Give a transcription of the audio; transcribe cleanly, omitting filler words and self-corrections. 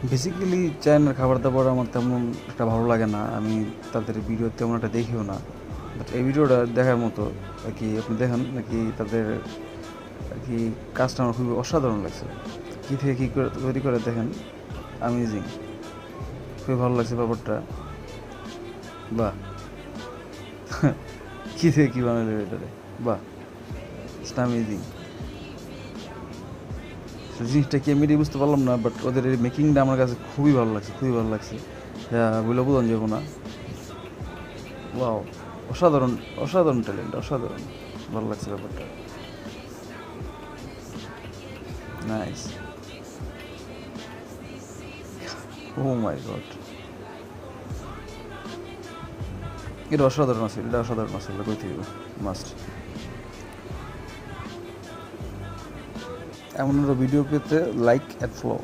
Basically চায়নার খাবার দাবার আমার তেমন একটা ভালো লাগে না, আমি তাদের ভিডিও তেমন একটা দেখিও না। বাট এই ভিডিওটা দেখার মতো আর কি, আপনি দেখেন নাকি তাদের আর কি কাজটা আমার খুবই অসাধারণ লাগছে। কী থেকে কী করে তৈরি করে দেখেন, অ্যামেজিং, খুবই ভালো লাগছে ব্যাপারটা। বাহ কী থেকে কী বানালে এটারে, বাহ, ইটস অ্যামেজিং। জিনিসটা কি আমি বুঝতে পারলাম না, বাট ওদের এই মেকিংটা আমার কাছে খুবই ভালো লাগছে, খুবই ভালো লাগছে। বলে বোঝানো যাবো না। ওয়াও, অসাধারণ, অসাধারণ ট্যালেন্ট, অসাধারণ ভালো লাগছে ব্যাপারটা। নাইস। ও মাই গড, এটা অসাধারণ আছে, এটা অসাধারণ আছে, এটা কইতে হইব, মাস্ট। এমন ভিডিও পেতে লাইক অ্যান্ড ফলো।